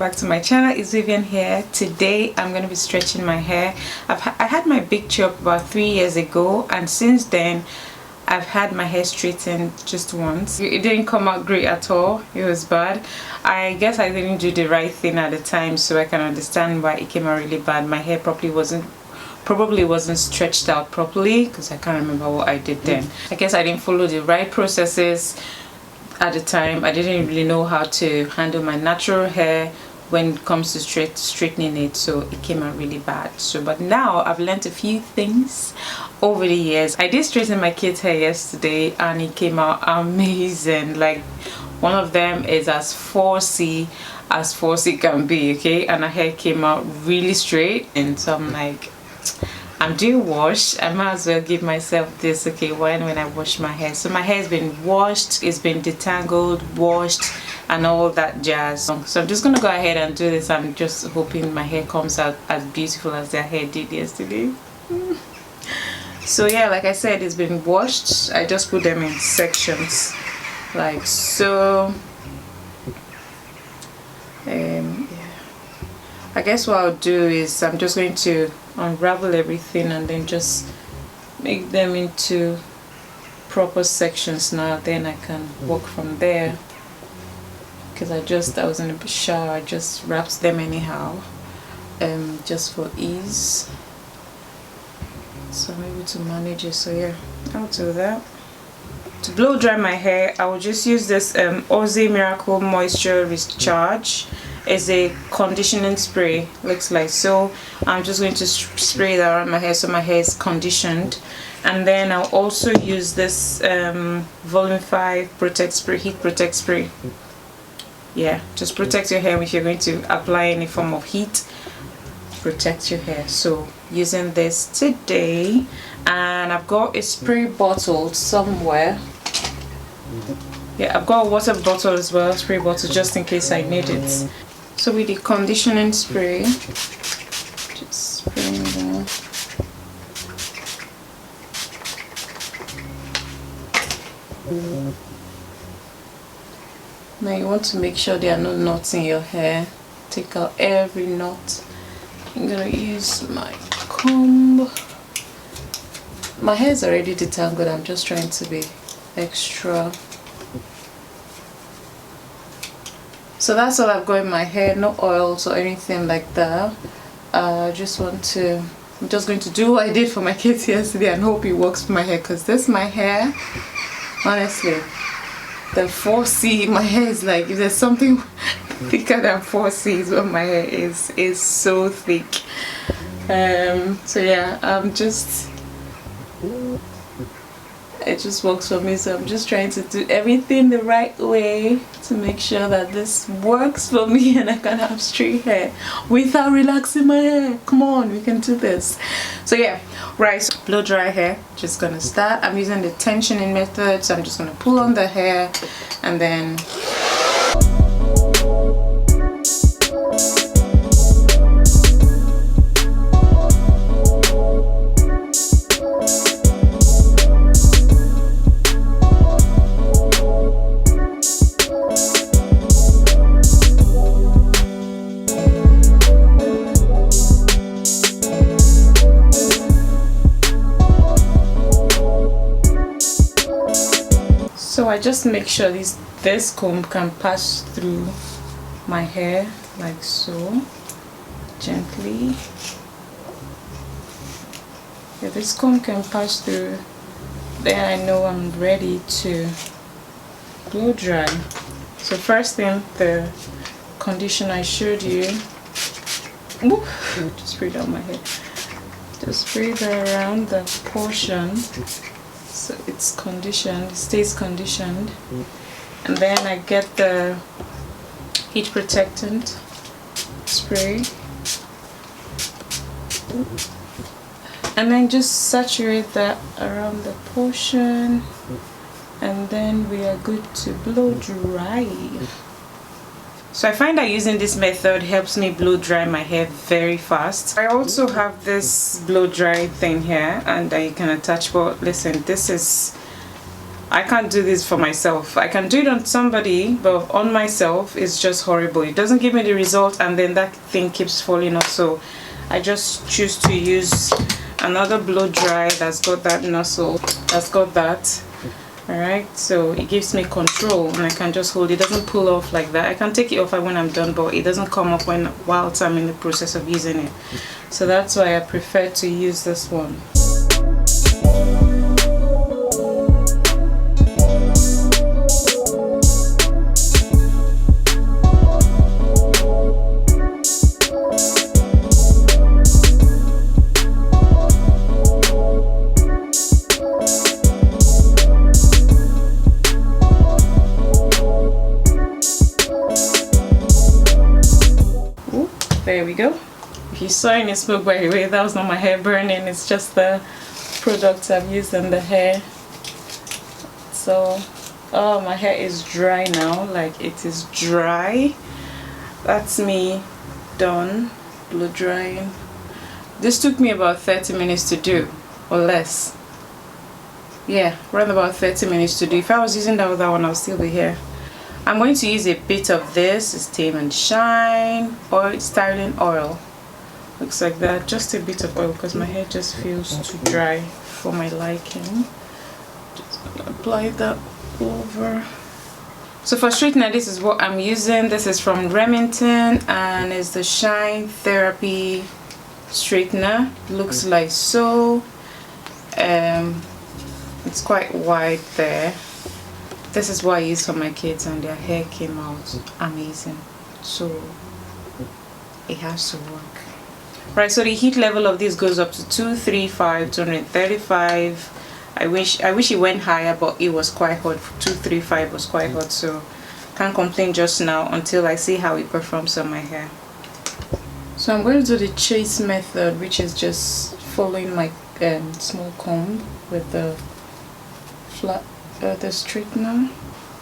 back to my channel. It's Vivian here. Today I'm going to be stretching my hair. I had my big chop about 3 years ago, and since then I've had my hair straightened just once. It didn't come out great at all. It was bad. I guess I didn't do the right thing at the time, so I can understand why it came out really bad. My hair probably wasn't stretched out properly, because I can't remember what I did then. I guess I didn't follow the right processes at the time. I didn't really know how to handle my natural hair when it comes to straightening it, so it came out really bad. But now I've learned a few things over the years. I did straighten my kid's hair yesterday and it came out amazing. Like, one of them is as 4C as 4C can be, okay, and her hair came out really straight. And so I'm like, I'm doing wash, I might as well give myself this, okay, when I wash my hair. So my hair has been washed, it's been detangled, washed, and all that jazz. So I'm just gonna go ahead and do this. I'm just hoping my hair comes out as beautiful as their hair did yesterday. So yeah, like I said, it's been washed. I just put them in sections like so. I guess what I'll do is I'm just going to unravel everything and then just make them into proper sections now. Then I can work from there, because I was in a shower. I just wrapped them anyhow, just for ease, so I'm able to manage it. So yeah, I'll do that. To blow dry my hair, I will just use this Aussie Miracle Moisture Recharge. It's a conditioning spray, looks like so. I'm just going to spray that around my hair so my hair is conditioned. And then I'll also use this Volume 5 Protect Spray, Heat Protect Spray. Yeah, just protect your hair if you're going to apply any form of heat. Protect your hair. So using this today, and I've got a spray bottle somewhere. Yeah, I've got a water bottle as well, spray bottle, just in case I need it. So with the conditioning spray, just spraying that. Now you want to make sure there are no knots in your hair. Take out every knot. I'm gonna use my comb. My hair is already detangled. I'm just trying to be extra. So that's all I've got in my hair, no oils or anything like that. I'm just going to do what I did for my kids yesterday and hope it works for my hair, because this my hair, honestly, the 4C, my hair is like, if there's something thicker than 4C is what my hair is so thick. So yeah, it just works for me, so I'm just trying to do everything the right way to make sure that this works for me and I can have straight hair without relaxing my hair. Come on, we can do this. So yeah, right, so blow dry hair, just gonna start. I'm using the tensioning method, so I'm just gonna pull on the hair and then I just make sure this comb can pass through my hair like so, gently. If this comb can pass through, then I know I'm ready to blow dry. So first thing, the conditioner I showed you. Ooh, just spray down my hair. Just spray that around the portion, so it's conditioned, it stays conditioned. And then I get the heat protectant spray and then just saturate that around the portion, and then we are good to blow dry. So I find that using this method helps me blow dry my hair very fast. I also have this blow dry thing here, and you can attach, but listen, this is I can't do this for myself. I can do it on somebody, but on myself it's just horrible. It doesn't give me the result, and then that thing keeps falling off. So I just choose to use another blow dry that's got that nozzle, that's got that. Alright, so it gives me control, and I can just hold it. It doesn't pull off like that. I can take it off when I'm done, but it doesn't come up whilst I'm in the process of using it. So that's why I prefer to use this one. There we go. If you saw any smoke, by the way, that was not my hair burning, it's just the products I've used in the hair. So oh, my hair is dry now, like it is dry. That's me done blow drying. This took me about 30 minutes to do, or less. Yeah, around about 30 minutes to do. If I was using that other one, I'll still be here. I'm going to use a bit of this, it's Tame and Shine oil, styling oil. Looks like that, just a bit of oil because my hair just feels too dry for my liking. Just gonna apply that over. So for straightener, this is what I'm using. This is from Remington and it's the Shine Therapy straightener. Looks like so. It's quite wide there. This is what I use for my kids, and their hair came out amazing. So it has to work. Right, so the heat level of this goes up to 235, 235. I wish it went higher, but it was quite hot. 235 was quite hot, so can't complain just now until I see how it performs on my hair. So I'm going to do the chase method, which is just following my small comb with the flat the straightener.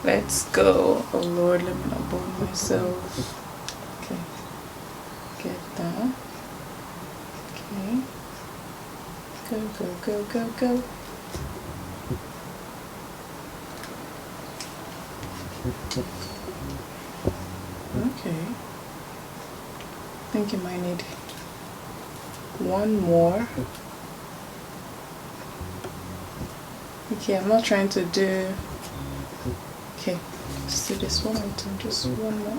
Let's go. Oh Lord, let me not burn myself. Okay, get that. Okay, go. Okay, I think you might need one more. Okay, I'm not trying to do. Okay, let's do this one more time, just one more.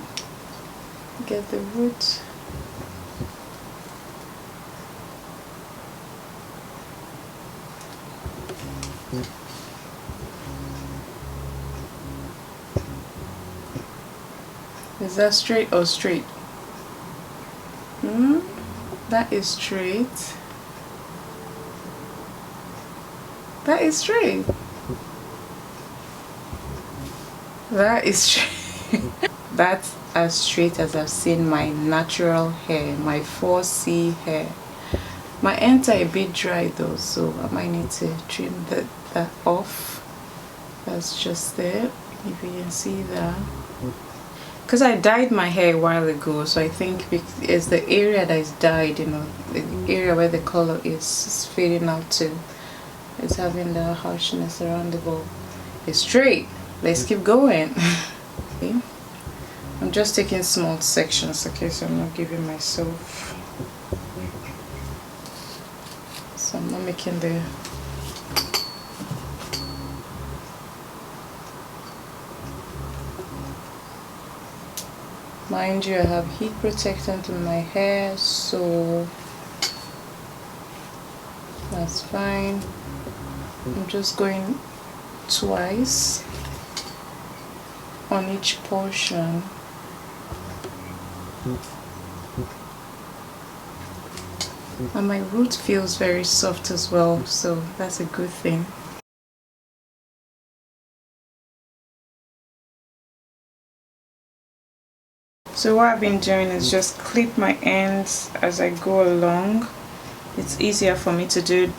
Get the root. Is that straight or straight? That is straight. That is straight. That is straight. That's as straight as I've seen my natural hair, my 4C hair. My ends are a bit dry though, so I might need to trim that off. That's just there, if you can see that. Because I dyed my hair a while ago, so I think it's the area that is dyed, you know, the area where the color is fading out to. It's having the harshness around the bowl. It's straight. Let's keep going. Okay. I'm just taking small sections, okay, so I'm not giving myself. So I'm not making the. Mind you, I have heat protectant in my hair, so that's fine. I'm just going twice on each portion. And my root feels very soft as well, so that's a good thing. So what I've been doing is just clip my ends as I go along. It's easier for me to do.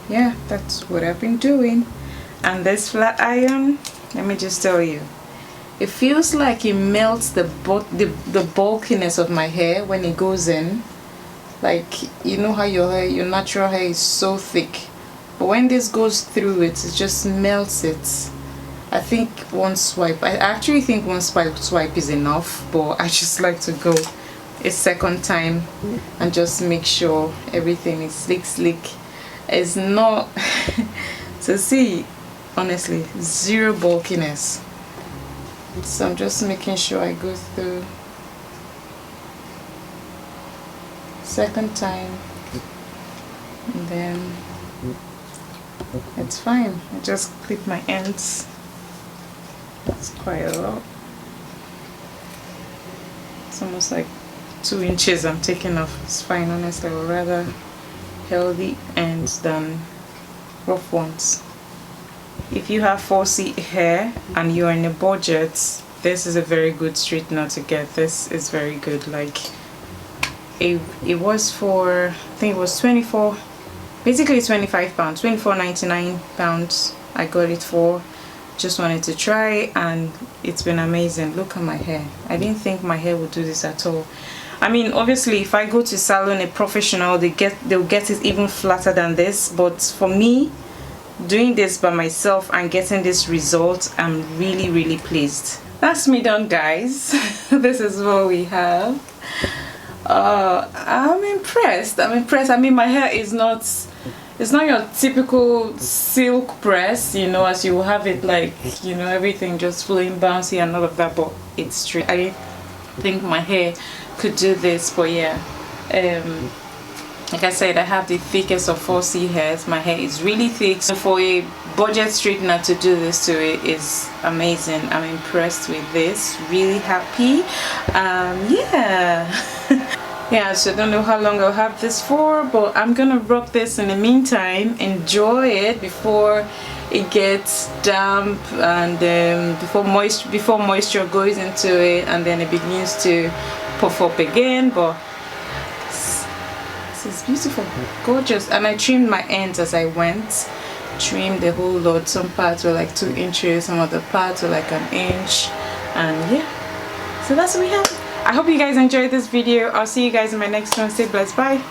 Yeah, that's what I've been doing. And this flat iron, let me just tell you, it feels like it melts the bulkiness of my hair when it goes in. Like, you know how your natural hair is so thick, but when this goes through it, it just melts it. I think one swipe, I actually think one swipe is enough, but I just like to go a second time and just make sure everything is slick. It's not to see, honestly, zero bulkiness. So I'm just making sure I go through second time, and then it's fine. I just clip my ends. That's quite a lot. It's almost like 2 inches I'm taking off. It's fine, honestly. I would rather healthy ends than rough ones. If you have 4C hair and you're in a budget, this is a very good straightener to get. This is very good. Like it was for, I think it was 24, basically 25 pounds, 24.99 pounds I got it for. Just wanted to try, and it's been amazing. Look at my hair. I didn't think my hair would do this at all. I mean, obviously if I go to salon, a professional, they'll get it even flatter than this, but for me, doing this by myself and getting this result, I'm really pleased. That's me done, guys. This is what we have. I'm impressed. I mean, my hair is not, it's not your typical silk press, you know, as you will have it, like, you know, everything just flowing bouncy and all of that, but it's straight. I think my hair could do this, but yeah, like I said, I have the thickest of 4C hairs. My hair is really thick, so for a budget straightener to do this to it is amazing. I'm impressed with this, really happy. Yeah. Yeah, so I don't know how long I'll have this for, but I'm gonna rock this in the meantime, enjoy it before it gets damp, and before moisture goes into it, and then it begins to puff up again. But this is beautiful, gorgeous. And I trimmed my ends as I went, trimmed the whole lot. Some parts were like 2 inches, some other parts were like 1 inch, and yeah, so that's what we have. I hope you guys enjoyed this video. I'll see you guys in my next one. Stay blessed. Bye.